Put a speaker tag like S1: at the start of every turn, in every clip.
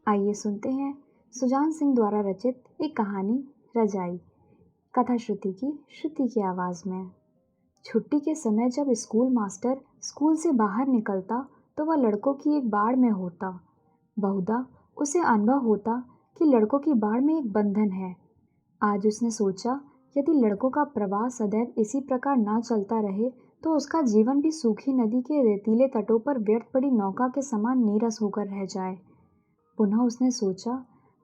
S1: आइए सुनते हैं सुजान सिंह द्वारा रचित एक कहानी रजाई। कथा श्रुति की आवाज़ में। छुट्टी के समय जब स्कूल मास्टर स्कूल से बाहर निकलता तो वह लड़कों की एक बाड़ में होता। बहुधा उसे अनुभव होता कि लड़कों की बाड़ में एक बंधन है। आज उसने सोचा, यदि लड़कों का प्रवाह सदैव इसी प्रकार ना चलता रहे तो उसका जीवन भी सूखी नदी के रेतीले तटों पर व्यर्थ पड़ी नौका के समान नीरस होकर रह जाए। पुनः उसने सोचा,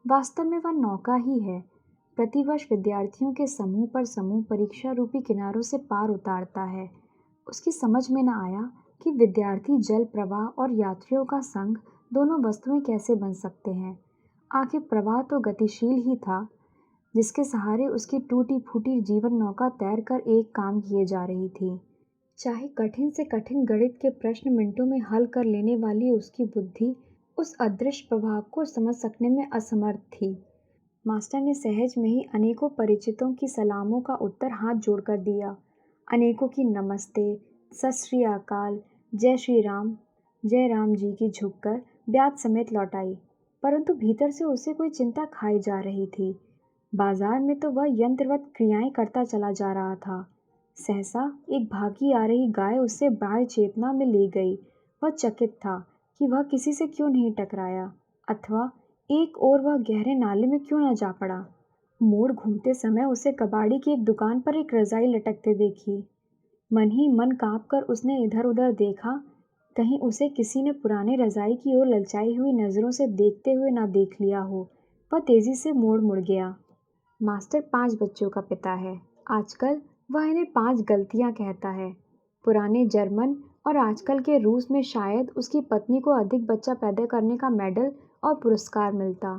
S1: वास्तव में वह नौका ही है। प्रतिवर्ष विद्यार्थियों के समूह पर समूह परीक्षा रूपी किनारों से पार उतारता है। उसकी समझ में न आया कि विद्यार्थी जल प्रवाह और यात्रियों का संग दोनों वस्तुएं कैसे बन सकते हैं। आखिर प्रवाह तो गतिशील ही था, जिसके सहारे उसकी टूटी फूटी जीवन नौका तैर कर एक काम किए जा रही थी। चाहे कठिन से कठिन गणित के प्रश्न मिनटों में हल कर लेने वाली उसकी बुद्धि उस अदृश्य प्रभाव को समझ सकने में असमर्थ थी। मास्टर ने सहज में ही अनेकों परिचितों की सलामों का उत्तर हाथ जोड़कर दिया। अनेकों की नमस्ते, सत श्री अकाल, जय श्री राम, जय राम जी की झुककर ब्याज समेत लौटाई। परंतु भीतर से उसे कोई चिंता खाई जा रही थी। बाजार में तो वह यंत्रवत क्रियाएं करता चला जा रहा था। सहसा एक भागी आ रही गाय उससे बाह्य चेतना में ले गई। वह चकित था कि वह किसी से क्यों नहीं टकराया, अथवा एक और वह गहरे नाले में क्यों न जा पड़ा। मोड़ घूमते समय उसे कबाड़ी की एक दुकान पर एक रजाई लटकते देखी। मन ही मन काँप कर उसने इधर उधर देखा, कहीं उसे किसी ने पुराने रजाई की ओर ललचाई हुई नज़रों से देखते हुए ना देख लिया हो। वह तेजी से मोड़ मुड़ गया। मास्टर 5 बच्चों का पिता है। आजकल वह इन्हें 5 गलतियां कहता है। पुराने जर्मन और आजकल के रूस में शायद उसकी पत्नी को अधिक बच्चा पैदा करने का मेडल और पुरस्कार मिलता।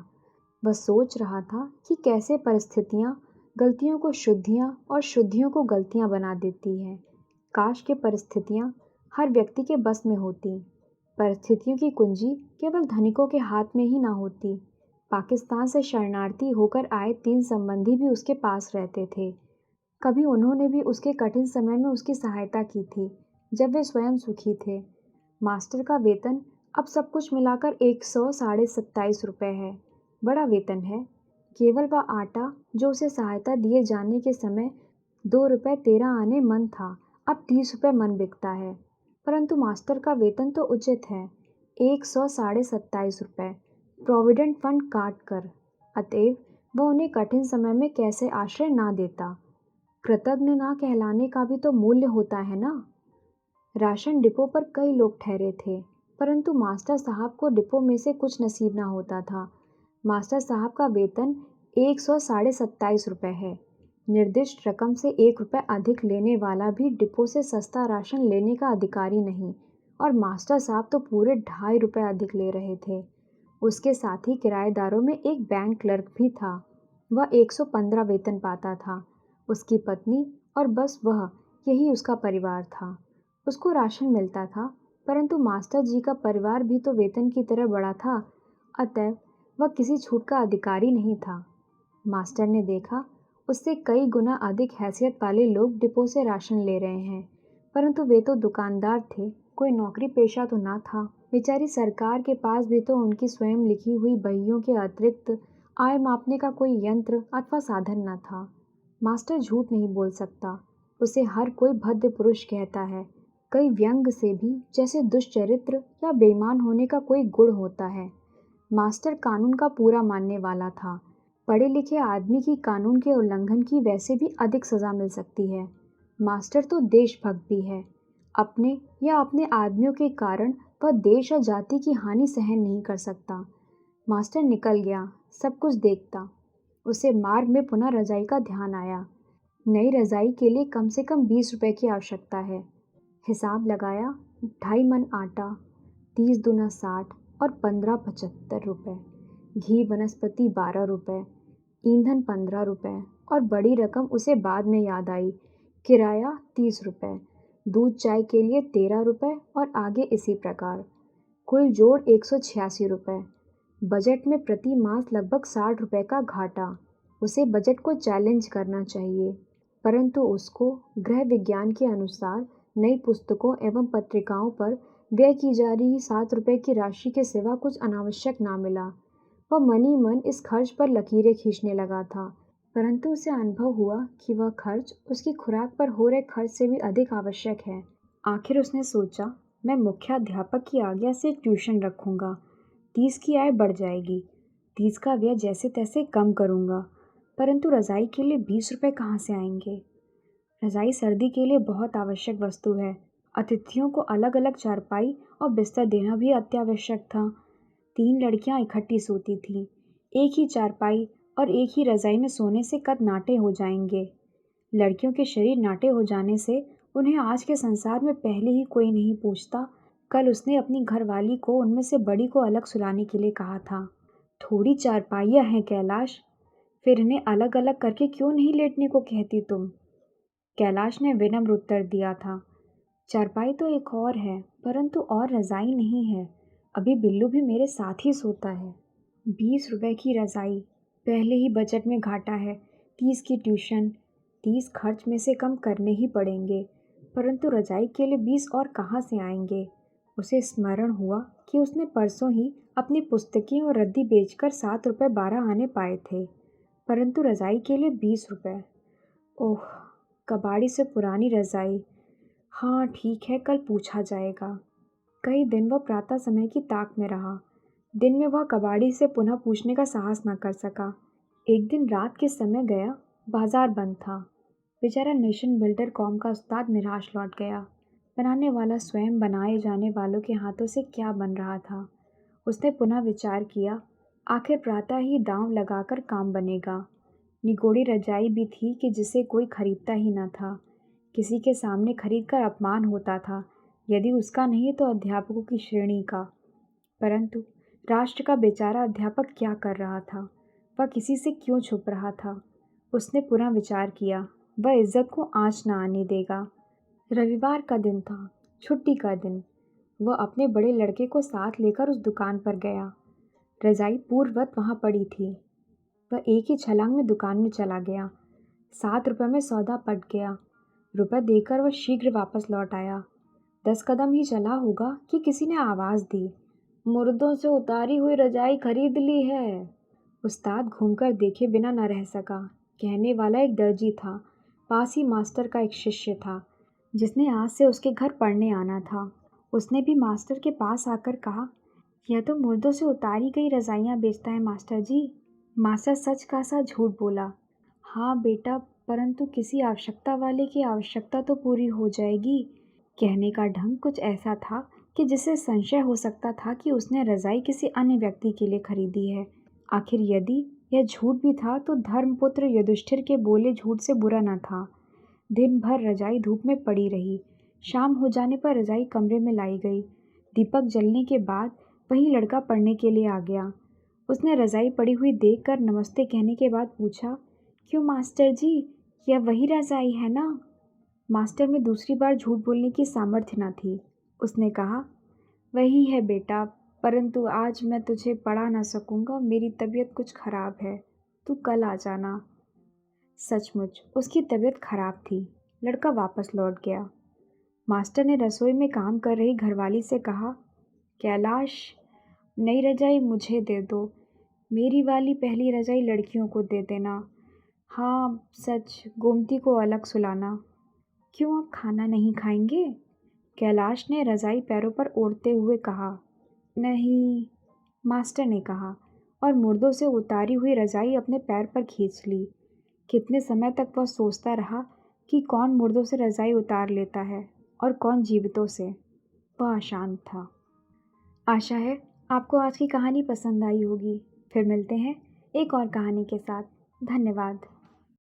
S1: वह सोच रहा था कि कैसे परिस्थितियां गलतियों को शुद्धियां और शुद्धियों को गलतियां बना देती हैं। काश के परिस्थितियां हर व्यक्ति के बस में होती। परिस्थितियों की कुंजी केवल धनिकों के हाथ में ही ना होती। पाकिस्तान से शरणार्थी होकर आए 3 संबंधी भी उसके पास रहते थे। कभी उन्होंने भी उसके कठिन समय में उसकी सहायता की थी, जब वे स्वयं सुखी थे। मास्टर का वेतन अब सब कुछ मिलाकर 127 रुपये है। बड़ा वेतन है। केवल वह आटा जो उसे सहायता दिए जाने के समय 2 रुपये 13 आने मन था, अब 30 रुपये मन बिकता है। परंतु मास्टर का वेतन तो उचित है, 127 रुपये, प्रोविडेंट फंड काट कर। अतएव वह उन्हें कठिन समय में कैसे आश्रय ना देता। कृतज्ञ ना कहलाने का भी तो मूल्य होता है ना। राशन डिपो पर कई लोग ठहरे थे, परंतु मास्टर साहब को डिपो में से कुछ नसीब ना होता था। मास्टर साहब का वेतन 127 रुपये है। निर्दिष्ट रकम से 1 रुपये अधिक लेने वाला भी डिपो से सस्ता राशन लेने का अधिकारी नहीं, और मास्टर साहब तो पूरे 2.5 रुपये अधिक ले रहे थे। उसके साथ ही किराएदारों में एक बैंक क्लर्क भी था। वह 115 वेतन पाता था। उसकी पत्नी और बस वह, यही उसका परिवार था। उसको राशन मिलता था, परंतु मास्टर जी का परिवार भी तो वेतन की तरह बड़ा था, अतएव वह किसी छूट का अधिकारी नहीं था। मास्टर ने देखा, उससे कई गुना अधिक हैसियत वाले लोग डिपो से राशन ले रहे हैं, परंतु वे तो दुकानदार थे, कोई नौकरी पेशा तो ना था। बेचारी सरकार के पास भी तो उनकी स्वयं लिखी हुई बहियों के अतिरिक्त आय मापने का कोई यंत्र अथवा साधन न था। मास्टर झूठ नहीं बोल सकता, उसे हर कोई भद्र पुरुष कहता है, कई व्यंग से भी, जैसे दुष्चरित्र या बेईमान होने का कोई गुण होता है। मास्टर कानून का पूरा मानने वाला था। पढ़े लिखे आदमी की कानून के उल्लंघन की वैसे भी अधिक सज़ा मिल सकती है। मास्टर तो देशभक्त भी है। अपने या अपने आदमियों के कारण वह देश और जाति की हानि सहन नहीं कर सकता। मास्टर निकल गया, सब कुछ देखता। उसे मार्ग में पुनः रजाई का ध्यान आया। नई रजाई के लिए कम से कम 20 रुपये की आवश्यकता है। हिसाब लगाया, 2.5 मन आटा, 30 दूना 60 और 15 75 रुपये। घी वनस्पति 12 रुपये, ईंधन 15 रुपये, और बड़ी रकम उसे बाद में याद आई, किराया 30 रुपये, दूध चाय के लिए 13 रुपये और आगे इसी प्रकार। कुल जोड़ 186 रुपये। बजट में प्रति मास लगभग 60 रुपये का घाटा। उसे बजट को चैलेंज करना चाहिए, परंतु उसको गृह विज्ञान के अनुसार नई पुस्तकों एवं पत्रिकाओं पर व्यय की जा रही 7 रुपये की राशि के सिवा कुछ अनावश्यक ना मिला। वह मन ही मन इस खर्च पर लकीरें खींचने लगा था, परंतु उसे अनुभव हुआ कि वह खर्च उसकी खुराक पर हो रहे खर्च से भी अधिक आवश्यक है। आखिर उसने सोचा, मैं मुख्याध्यापक की आज्ञा से ट्यूशन रखूंगा, 30 की आय बढ़ जाएगी, 30 का व्यय जैसे तैसे कम करूंगा। परंतु रजाई के लिए 20 रुपए कहाँ से आएंगे? रजाई सर्दी के लिए बहुत आवश्यक वस्तु है। अतिथियों को अलग अलग चारपाई और बिस्तर देना भी अत्यावश्यक था। 3 लड़कियां इकट्ठी सोती थीं। एक ही चारपाई और एक ही रजाई में सोने से कद नाटे हो जाएंगे। लड़कियों के शरीर नाटे हो जाने से उन्हें आज के संसार में पहले ही कोई नहीं पूछता। कल उसने अपनी घरवाली को उनमें से बड़ी को अलग सुलाने के लिए कहा था। थोड़ी चारपाइयाँ हैं कैलाश, फिर इन्हें अलग अलग करके क्यों नहीं लेटने को कहती तुम? कैलाश ने विनम्र उत्तर दिया था। चारपाई तो एक और है, परंतु और रजाई नहीं है। अभी बिल्लू भी मेरे साथ ही सोता है। 20 रुपए की रजाई, पहले ही बजट में घाटा है। 30 की ट्यूशन, 30 खर्च में से कम करने ही पड़ेंगे, परंतु रजाई के लिए 20 और कहाँ से आएंगे? उसे स्मरण हुआ कि उसने परसों ही अपनी पुस्तकें और रद्दी बेचकर 7 रुपये 12 आने पाए थे, परंतु रजाई के लिए 20 रुपये। ओह, कबाड़ी से पुरानी रजाई। हाँ ठीक है, कल पूछा जाएगा। कई दिन वह प्रातः समय की ताक में रहा। दिन में वह कबाड़ी से पुनः पूछने का साहस न कर सका। एक दिन रात के समय गया, बाजार बंद था। बेचारा नेशन बिल्डर कॉम का उस्ताद निराश लौट गया। बनाने वाला स्वयं बनाए जाने वालों के हाथों से क्या बन रहा था। उसने पुनः विचार किया, आखिर प्रातः ही दांव लगाकर काम बनेगा। निगोड़ी रजाई भी थी कि जिसे कोई खरीदता ही न था। किसी के सामने खरीदकर अपमान होता था, यदि उसका नहीं तो अध्यापकों की श्रेणी का। परंतु राष्ट्र का बेचारा अध्यापक क्या कर रहा था? वह किसी से क्यों छुप रहा था? उसने पुनः विचार किया, वह इज्जत को आँच न आने देगा। रविवार का दिन था, छुट्टी का दिन। वह अपने बड़े लड़के को साथ लेकर उस दुकान पर गया। रजाई पूर्ववत वहाँ पड़ी थी। वह एक ही छलांग में दुकान में चला गया। 7 रुपये में सौदा पट गया। रुपये देकर वह शीघ्र वापस लौट आया। 10 कदम ही चला होगा कि किसी ने आवाज़ दी, मुर्दों से उतारी हुई रजाई खरीद ली है। उस्ताद घूमकर देखे बिना न रह सका। कहने वाला एक दर्जी था। पास ही मास्टर का एक शिष्य था, जिसने आज से उसके घर पढ़ने आना था। उसने भी मास्टर के पास आकर कहा, यह तो मुर्दों से उतारी गई रजाइयाँ बेचता है मास्टर जी। मास्टर सच का सा झूठ बोला। हाँ बेटा, परंतु किसी आवश्यकता वाले की आवश्यकता तो पूरी हो जाएगी। कहने का ढंग कुछ ऐसा था कि जिससे संशय हो सकता था कि उसने रजाई किसी अन्य व्यक्ति के लिए खरीदी है। आखिर यदि यह झूठ भी था तो धर्मपुत्र युधिष्ठिर के बोले झूठ से बुरा न था। दिन भर रजाई धूप में पड़ी रही। शाम हो जाने पर रजाई कमरे में लाई गई। दीपक जलने के बाद वही लड़का पढ़ने के लिए आ गया। उसने रजाई पड़ी हुई देखकर नमस्ते कहने के बाद पूछा, क्यों मास्टर जी, यह वही रजाई है ना? मास्टर में दूसरी बार झूठ बोलने की सामर्थ्य न थी। उसने कहा, वही है बेटा, परंतु आज मैं तुझे पढ़ा ना सकूंगा, मेरी तबीयत कुछ खराब है, तू कल आ जाना। सचमुच उसकी तबीयत खराब थी। लड़का वापस लौट गया। मास्टर ने रसोई में काम कर रही घरवाली से कहा, कैलाश, नई रजाई मुझे दे दो, मेरी वाली पहली रजाई लड़कियों को दे देना। हाँ सच, गोमती को अलग सुलाना। क्यों आप खाना नहीं खाएंगे? कैलाश ने रजाई पैरों पर ओढ़ते हुए कहा। नहीं, मास्टर ने कहा, और मुर्दों से उतारी हुई रजाई अपने पैर पर खींच ली। कितने समय तक वह सोचता रहा कि कौन मुर्दों से रजाई उतार लेता है और कौन जीवितों से। वह अशांत था। आशा है आपको आज की कहानी पसंद आई होगी। फिर मिलते हैं एक और कहानी के साथ। धन्यवाद।